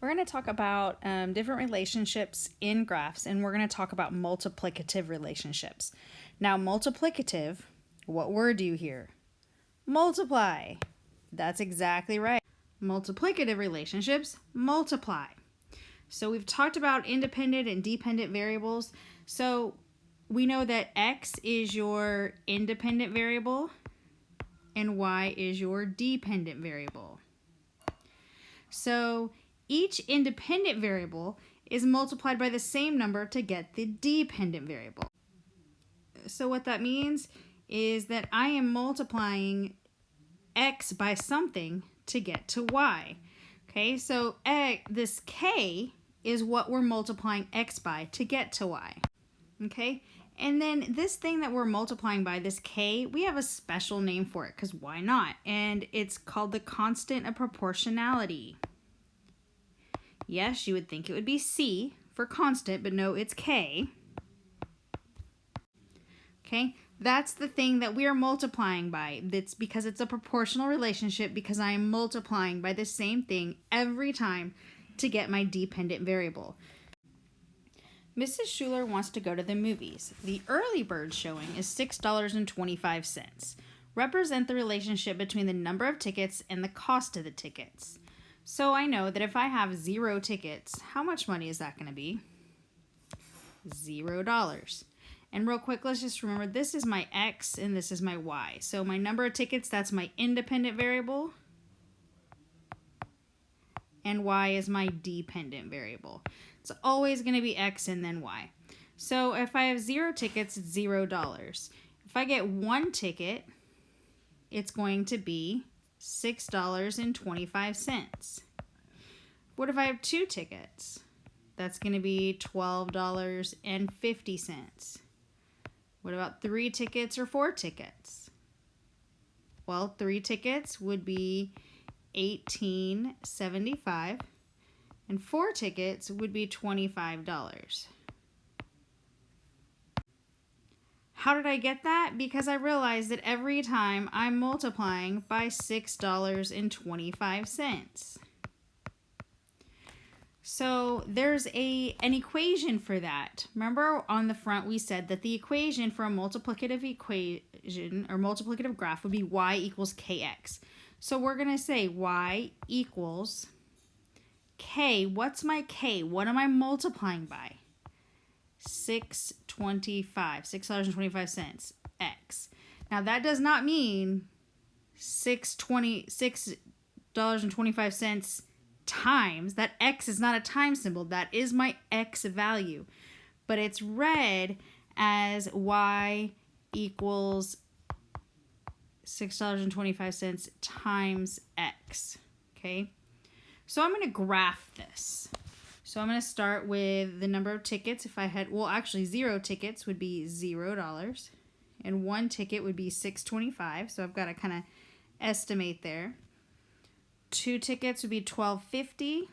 We're going to talk about different relationships in graphs, and we're going to talk about multiplicative relationships. Now, multiplicative, what word do you hear? Multiply. That's exactly right. Multiplicative relationships multiply. So we've talked about independent and dependent variables. So we know that x is your independent variable and y is your dependent variable. So each independent variable is multiplied by the same number to get the dependent variable. So what that means is that I am multiplying x by something to get to y. Okay, so this k is what we're multiplying x by to get to y. Okay, and then this thing that we're multiplying by, this k, we have a special name for it because why not? And it's called the constant of proportionality. Yes, you would think it would be C for constant, but no, it's K. Okay, that's the thing that we are multiplying by. That's because it's a proportional relationship because I am multiplying by the same thing every time to get my dependent variable. Mrs. Schuler wants to go to the movies. The early bird showing is $6.25. Represent the relationship between the number of tickets and the cost of the tickets. So I know that if I have 0 tickets, how much money is that going to be? $0. And real quick, let's just remember this is my x and this is my y. So my number of tickets, that's my independent variable. And y is my dependent variable. It's always going to be x and then y. So if I have 0 tickets, it's $0. If I get 1 ticket, it's going to be $6.25. What if I have 2 tickets? That's going to be $12.50. What about 3 tickets or 4 tickets? Well, 3 tickets would be $18.75 and 4 tickets would be $25. How did I get that? Because I realized that every time I'm multiplying by $6.25. So there's an equation for that. Remember on the front we said that the equation for a multiplicative equation or multiplicative graph would be y equals kx. So we're going to say y equals k. What's my k? What am I multiplying by? $6.25 x. Now that does not mean $6.25 times. That x is not a time symbol. That is my x value. But it's read as y equals $6.25 times x. Okay? So I'm going to graph this. So I'm going to start with the number of tickets. If I had, well, actually 0 tickets would be $0. And 1 ticket would be $6.25. So I've got to kind of estimate there. 2 tickets would be $12.50.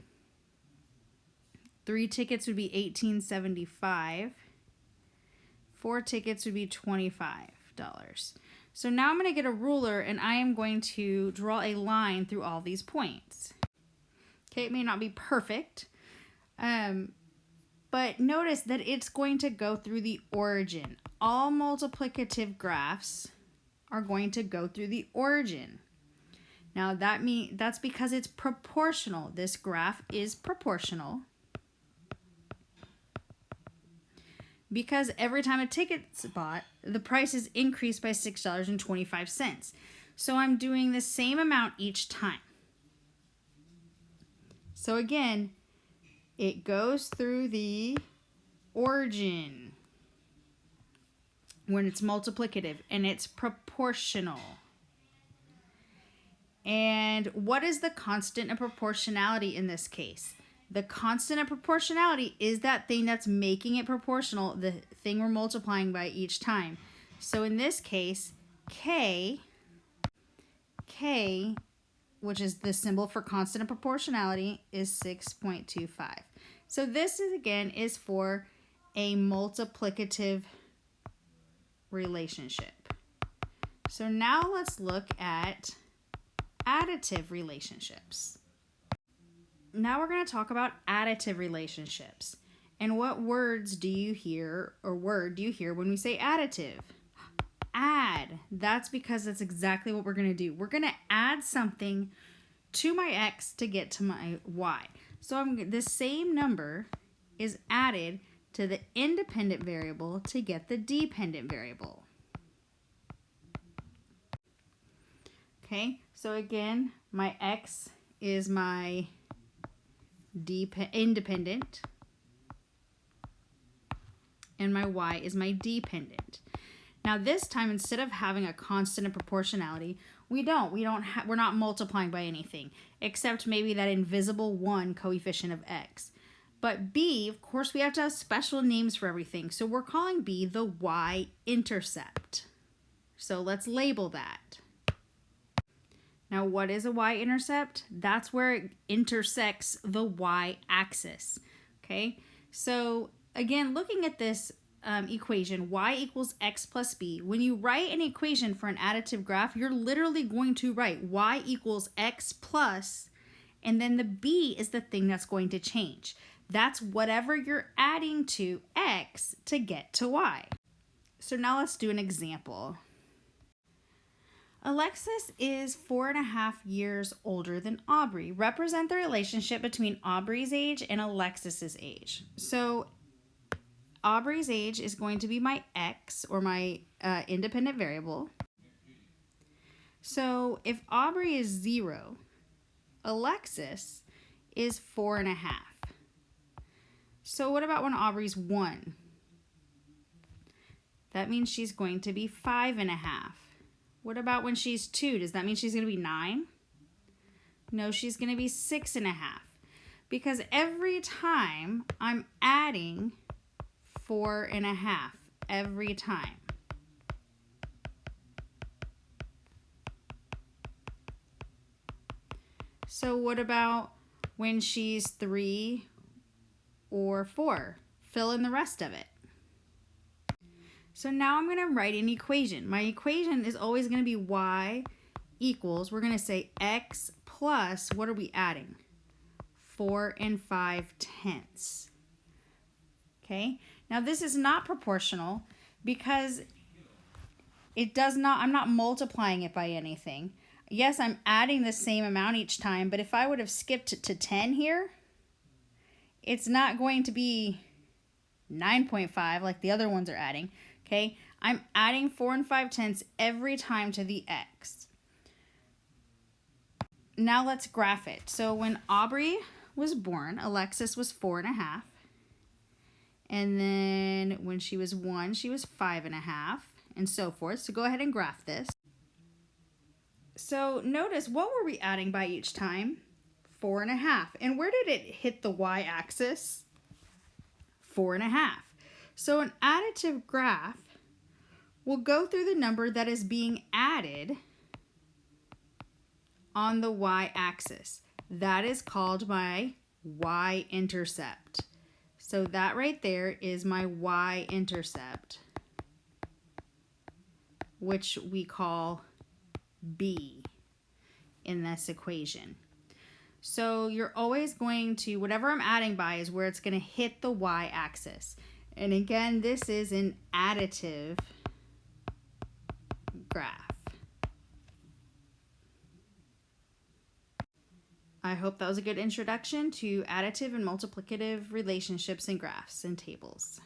3 tickets would be $18.75. 4 tickets would be $25. So now I'm going to get a ruler and I am going to draw a line through all these points. Okay, it may not be perfect, but notice that it's going to go through the origin. All multiplicative graphs are going to go through the origin. Now that's because it's proportional. This graph is proportional because every time a ticket's bought, the price is increased by $6.25. So I'm doing the same amount each time. So again, it goes through the origin when it's multiplicative and it's proportional. And what is the constant of proportionality in this case? The constant of proportionality is that thing that's making it proportional, the thing we're multiplying by each time. So in this case, K, which is the symbol for constant of proportionality, is 6.25. So this is, again, is for a multiplicative relationship. So now let's look at additive relationships. Now we're going to talk about additive relationships. And what words do you hear, or word do you hear when we say additive? Add. That's because that's exactly what we're going to do. We're going to add something to my x to get to my y. So the same number is added to the independent variable to get the dependent variable. Okay, so again, my x is my independent, and my y is my dependent. Now this time, instead of having a constant of proportionality, we're not multiplying by anything, except maybe that invisible 1 coefficient of x. But b, of course, we have to have special names for everything, so we're calling b the Y-intercept. So let's label that. Now, what is a y-intercept? That's where it intersects the y-axis, okay? So, again, looking at this equation, y equals x plus b, when you write an equation for an additive graph, you're literally going to write y equals x plus, and then the b is the thing that's going to change. That's whatever you're adding to x to get to y. So now let's do an example. Alexis is 4.5 years older than Aubrey. Represent the relationship between Aubrey's age and Alexis's age. So Aubrey's age is going to be my x, or my independent variable. So if Aubrey is 0, Alexis is 4.5. So what about when Aubrey's 1? That means she's going to be 5.5. What about when she's 2? Does that mean she's going to be 9? No, she's going to be 6.5. Because every time I'm adding 4.5 every time. So what about when she's 3 or 4? Fill in the rest of it. So now I'm going to write an equation. My equation is always going to be y equals, we're going to say x plus, what are we adding? 4 5/10. Okay, now this is not proportional because I'm not multiplying it by anything. Yes, I'm adding the same amount each time, but if I would have skipped to 10 here, it's not going to be 9.5 like the other ones are adding. Okay, I'm adding 4 5/10 every time to the x. Now let's graph it. So when Aubrey was born, Alexis was 4.5. And then when she was 1, she was 5.5, and so forth. So go ahead and graph this. So notice, what were we adding by each time? 4.5. And where did it hit the y-axis? 4.5. So an additive graph will go through the number that is being added on the y-axis. That is called my y-intercept. So that right there is my y-intercept, which we call b in this equation. So you're always going to, whatever I'm adding by is where it's going to hit the y-axis. And again, this is an additive graph. I hope that was a good introduction to additive and multiplicative relationships in graphs and tables.